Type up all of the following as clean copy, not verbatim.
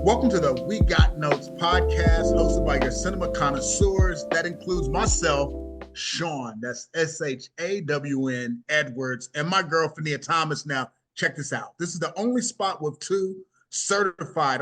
Welcome to the We Got Notes podcast, hosted by your cinema connoisseurs. That includes myself, Shawn, that's Shawn Edwards, and my girl, Fahnia Thomas. Now, check this out. This is the only spot with two certified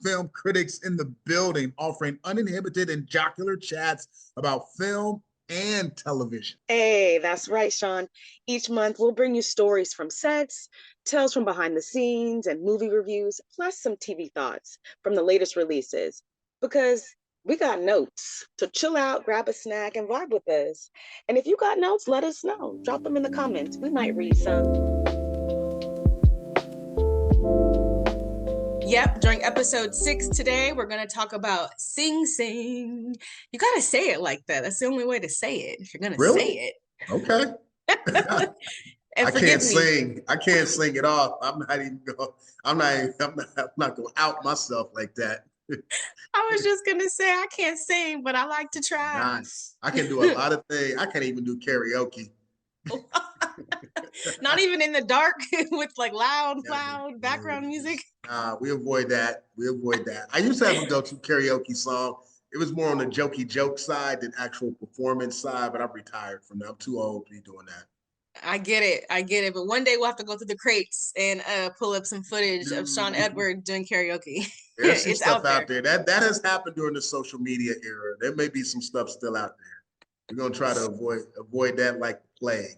film critics in the building, offering uninhibited and jocular chats about film and television. Hey, that's right, Shawn. Each month, we'll bring you stories from sets, tales from behind the scenes, and movie reviews, plus some TV thoughts from the latest releases. Because we got notes. So chill out, grab a snack, and vibe with us. And if you got notes, let us know. Drop them in the comments. We might read some. Yep, during episode 6 today, we're going to talk about Sing Sing. You got to say it like that. That's the only way to say it, if you're going to say it. Okay. And I can't sing. I can't sing it off. I'm not going to out myself like that. I was just going to say I can't sing, but I like to try. Nice. I can do a lot of things. I can't even do karaoke. Not even in the dark with like loud background music. We avoid that. I used to have a go-to karaoke song. It was more on the jokey joke side than actual performance side, but I'm retired from that. I'm too old to be doing that. I get it. But one day we'll have to go through the crates and pull up some footage of Shawn Edwards doing karaoke. There's some stuff out there. That has happened during the social media era. There may be some stuff still out there. We're gonna try to avoid that like the plague.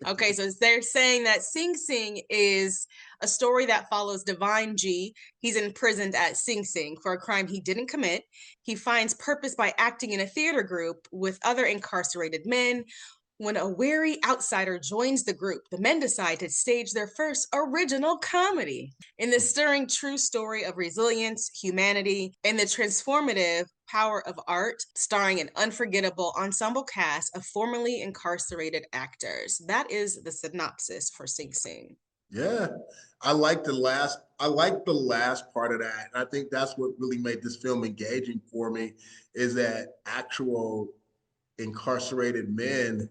Okay, so they're saying that Sing Sing is a story that follows Divine G. He's imprisoned at Sing Sing for a crime he didn't commit. He finds purpose by acting in a theater group with other incarcerated men. When a weary outsider joins the group, the men decide to stage their first original comedy. In this stirring true story of resilience, humanity, and the transformative power of art, starring an unforgettable ensemble cast of formerly incarcerated actors. That is the synopsis for Sing Sing. Yeah, I like the last part of that. And I think that's what really made this film engaging for me, is that actual incarcerated men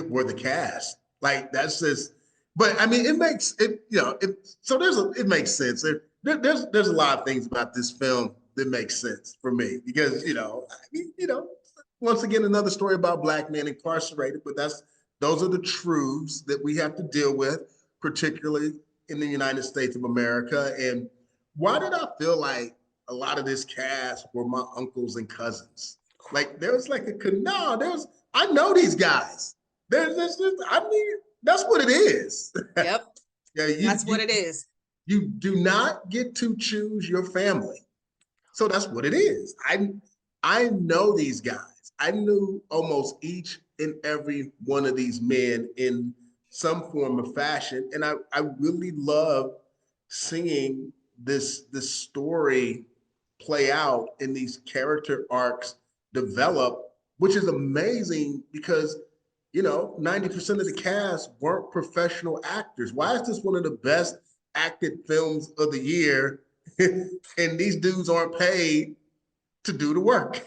were the cast. Like, that's just, but I mean, it makes it, it makes sense. There's a lot of things about this film that makes sense for me because, once again, another story about Black men incarcerated, but those are the truths that we have to deal with, particularly in the United States of America. And why did I feel like a lot of this cast were my uncles and cousins? Like, there was like I know these guys. That's what it is. Yep. That's what it is. You do not get to choose your family. So that's what it is. I know these guys. I knew almost each and every one of these men in some form of fashion. And I really love seeing this story play out and these character arcs develop, which is amazing because 90% of the cast weren't professional actors. Why is this one of the best acted films of the year and these dudes aren't paid to do the work?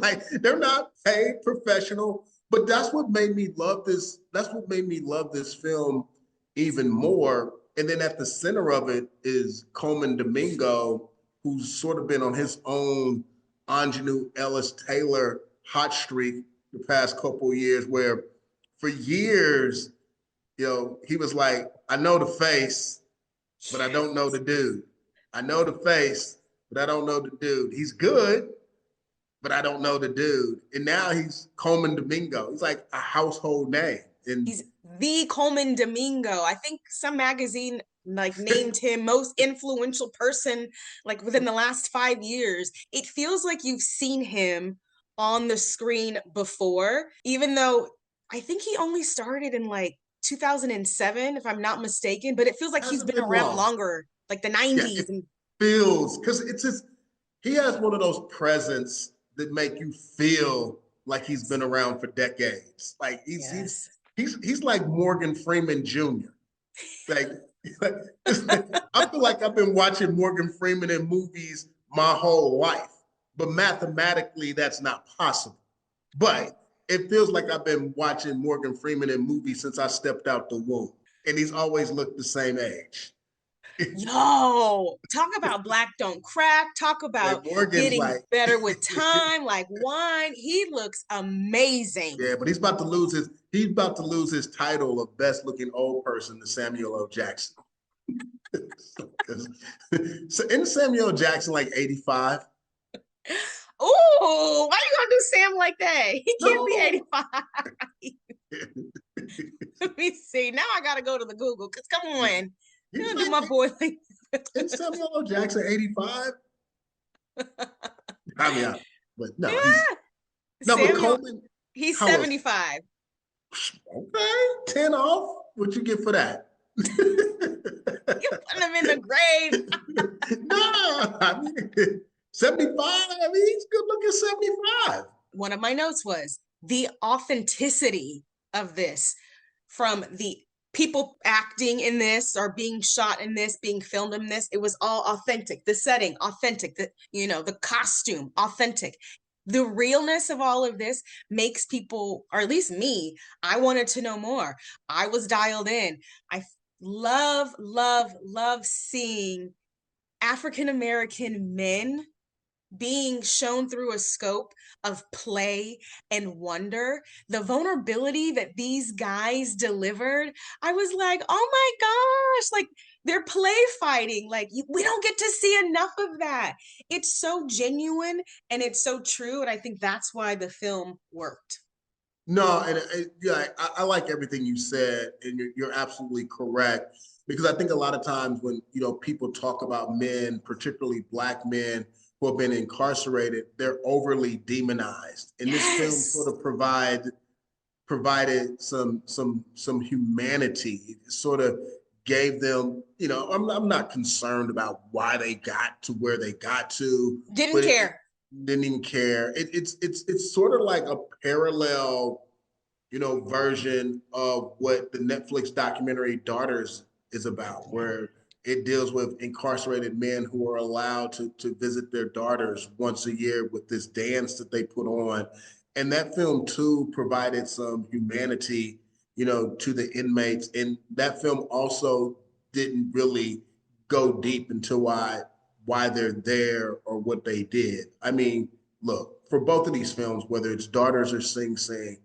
Like, they're not paid professional, but that's what made me love this. That's what made me love this film even more. And then at the center of it is Colman Domingo, who's sort of been on his own Ingenue Ellis Taylor hot streak the past couple of years, where for years, he was like, I know the face, but I don't know the dude. I know the face, but I don't know the dude. He's good, but I don't know the dude. And now he's Colman Domingo. He's like a household name. And he's the Colman Domingo. I think some magazine named him most influential person within the last 5 years. It feels like you've seen him on the screen before, even though I think he only started in 2007, if I'm not mistaken, but it feels like he's been around longer, like the 90s. Yeah, it feels, because he has one of those presence that make you feel like he's been around for decades. Like he's like Morgan Freeman Jr. I feel like I've been watching Morgan Freeman in movies my whole life, but mathematically that's not possible. But it feels like I've been watching Morgan Freeman in movies since I stepped out the womb, and he's always looked the same age. Yo, talk about black don't crack. Talk Like about Morgan's getting like, better with time, like wine. He looks amazing. yeah, but he's about to lose his title of best looking old person to Samuel L. Jackson. So isn't Samuel L. Jackson like 85? Ooh, why you gonna do Sam like that? He can't be No. 85. Let me see. Now I gotta go to the Google because come on. You He's don't do like, my boy like isn't Samuel L. Jackson 85? I mean, but no, yeah. but Samuel, Colman, he's how old? 75. Okay, 10 off. What you get for that? You put him in the grave. No, I mean, 75. I mean, he's good looking 75. One of my notes was the authenticity of this, from the people acting in this or being shot in this, being filmed in this. It was all authentic. The setting, authentic. The costume, authentic. The realness of all of this makes people, or at least me, I wanted to know more. I was dialed in. I love, love, love seeing African American men being shown through a scope of play and wonder. The vulnerability that these guys delivered, I was like, oh my gosh, like they're play fighting. Like we don't get to see enough of that. It's so genuine and it's so true. And I think that's why the film worked. No, and yeah, I like everything you said, and you're absolutely correct. Because I think a lot of times when people talk about men, particularly black men who have been incarcerated, they're overly demonized. And this film sort Yes. of provided some humanity. It sort of gave them, I'm not concerned about why they got to where they got to, Didn't but it care. didn't even care. It's sort of like a parallel, version of what the Netflix documentary Daughters is about, where it deals with incarcerated men who are allowed to visit their daughters once a year with this dance that they put on. And that film too provided some humanity, to the inmates. And that film also didn't really go deep into why they're there or what they did. I mean, look, for both of these films, whether it's Daughters or Sing Sing,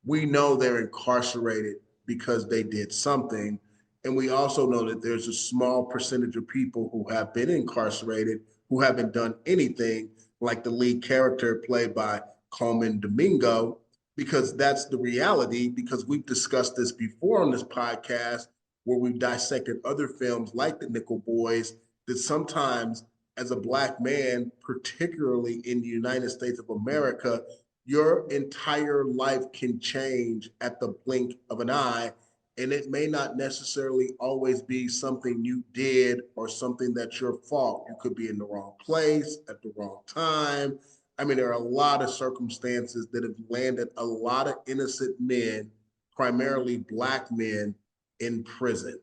we know they're incarcerated because they did something. And we also know that there's a small percentage of people who have been incarcerated who haven't done anything, like the lead character played by Colman Domingo, because that's the reality. Because we've discussed this before on this podcast, where we've dissected other films like The Nickel Boys, that sometimes as a Black man, particularly in the United States of America, your entire life can change at the blink of an eye. And it may not necessarily always be something you did or something that's your fault. You could be in the wrong place at the wrong time. I mean, there are a lot of circumstances that have landed a lot of innocent men, primarily Black men, in prison.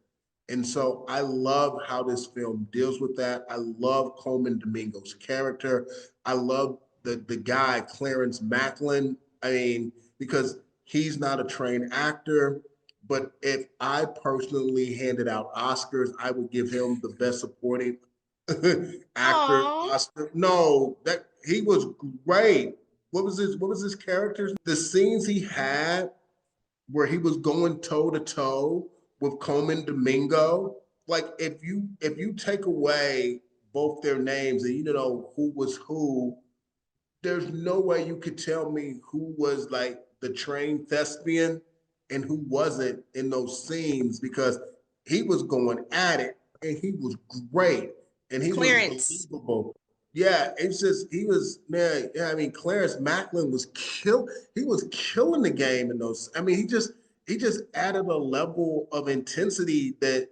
And so I love how this film deals with that. I love Colman Domingo's character. I love the guy, Clarence Macklin. I mean, because he's not a trained actor, but if I personally handed out Oscars, I would give him the best supporting actor Oh, Oscar. No, that he was great. What was his character? The scenes he had where he was going toe to toe with Colman Domingo. Like if you take away both their names and you know who was who, there's no way you could tell me who was like the trained thespian and who wasn't in those scenes, because he was going at it and he was great and he was Clarence. believable. Yeah, it's just he was, man. Yeah, I mean, Clarence Macklin was kill. He was killing the game in those. I mean, he just added a level of intensity that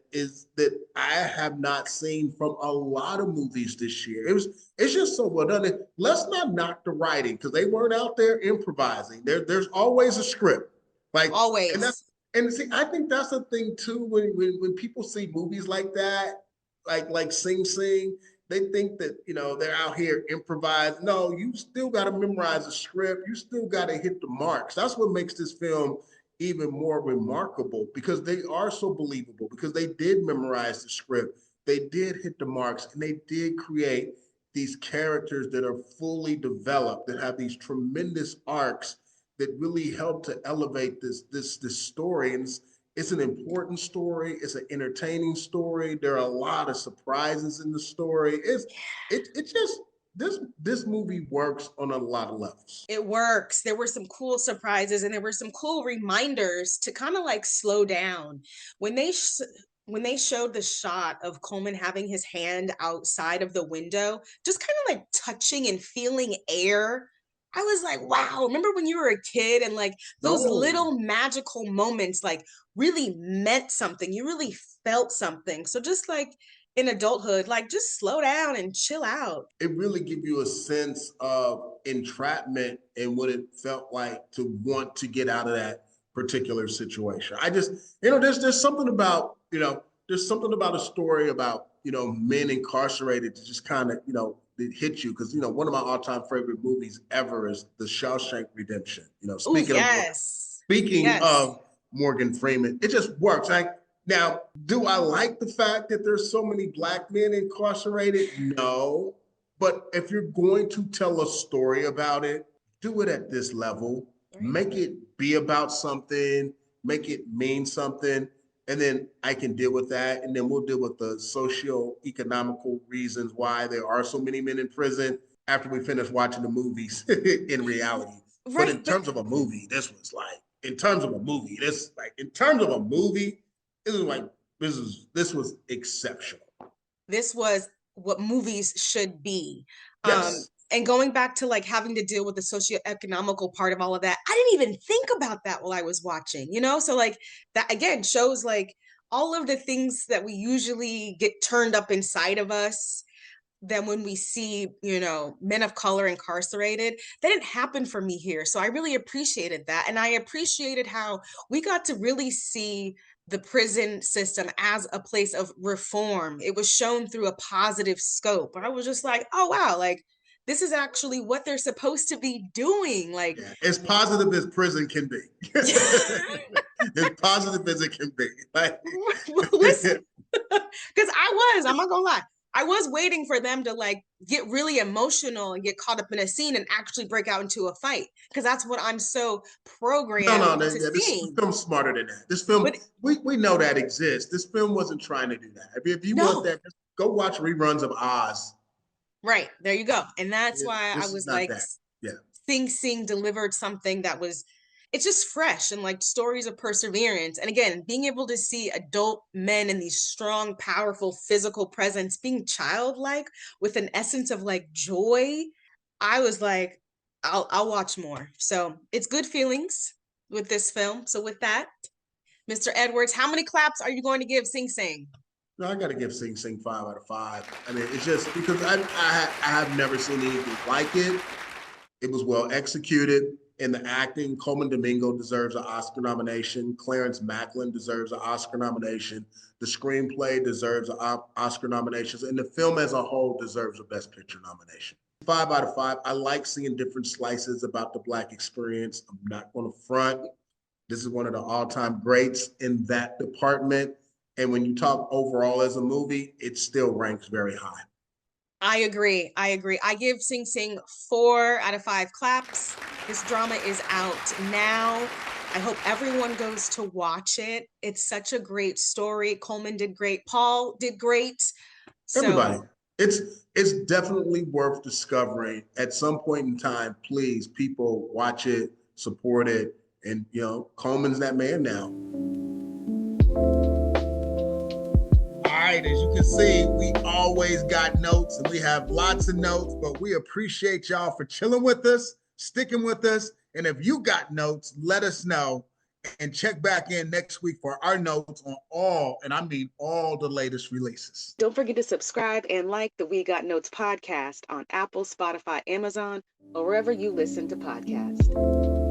I have not seen from a lot of movies this year. It's just so well done. Let's not knock the writing because they weren't out there improvising. There's always a script, like, and that's Always. and see, I think that's the thing too. When people see movies like that, like Sing Sing, they think that they're out here improvising. No, you still got to memorize the script. You still got to hit the marks. That's what makes this film even more remarkable, because they are so believable, because they did memorize the script. they did hit the marks, and they did create these characters that are fully developed, that have these tremendous arcs that really help to elevate this story. And it's an important story. It's an entertaining story. There are a lot of surprises in the story. It just this movie works on a lot of levels. It works. There were some cool surprises, and there were some cool reminders to kind of like slow down when they showed the shot of Colman having his hand outside of the window, just kind of like touching and feeling air. I was like, wow, remember when you were a kid and like those little magical moments like really meant something. You really felt something. So just like in adulthood, like just slow down and chill out. It really gives you a sense of entrapment and what it felt like to want to get out of that particular situation. I just, there's something about, there's something about a story about, men incarcerated to just kind of, it hit you. Because, one of my all-time favorite movies ever is The Shawshank Redemption. Speaking of Morgan Freeman, it just works. Now, do I like the fact that there's so many Black men incarcerated? No. But if you're going to tell a story about it, do it at this level. Right. Make it be about something, make it mean something, and then I can deal with that. And then we'll deal with the socio-economical reasons why there are so many men in prison after we finish watching the movies in reality. Right. But in terms of a movie, this was exceptional. This was what movies should be. Yes. And going back to like having to deal with the socioeconomical part of all of that, I didn't even think about that while I was watching, So like that again shows like all of the things that we usually get turned up inside of us. Then when we see, men of color incarcerated, that didn't happen for me here. So I really appreciated that. And I appreciated how we got to really see the prison system as a place of reform. It was shown through a positive scope. I was just like, oh, wow, like this is actually what they're supposed to be doing. Like, as positive as prison can be. As positive as it can be. Like, listen, because I'm not gonna lie, I was waiting for them to like get really emotional and get caught up in a scene and actually break out into a fight, because that's what I'm so programmed to see. This film's smarter than that. This film, we know that exists. This film wasn't trying to do that. If you want that, just go watch reruns of Oz. Right, there you go. And that's why I was like, Sing Sing delivered something that was, it's just fresh and like stories of perseverance. And again, being able to see adult men in these strong, powerful physical presence being childlike with an essence of like joy, I was like, I'll watch more. So it's good feelings with this film. So with that, Mr. Edwards, how many claps are you going to give Sing Sing? No, I got to give Sing Sing 5 out of 5. I mean, it's just because I have never seen anything like it. It was well executed. In the acting, Colman Domingo deserves an Oscar nomination. Clarence Macklin deserves an Oscar nomination. The screenplay deserves an Oscar nomination. And the film as a whole deserves a Best Picture nomination. 5 out of 5. I like seeing different slices about the Black experience. I'm not going to front. This is one of the all-time greats in that department. And when you talk overall as a movie, it still ranks very high. I agree. I give Sing Sing 4 out of 5 claps. This drama is out now. I hope everyone goes to watch it. It's such a great story. Colman did great. Paul did great. Everybody. It's definitely worth discovering. At some point in time, please, people, watch it, support it. And, Colman's that man now. As you can see, we always got notes, and we have lots of notes, but we appreciate y'all for chilling with us, sticking with us. And if you got notes, let us know, and check back in next week for our notes on all, and I mean all, the latest releases. Don't forget to subscribe and like the We Got Notes podcast on Apple, Spotify, Amazon, or wherever you listen to podcasts.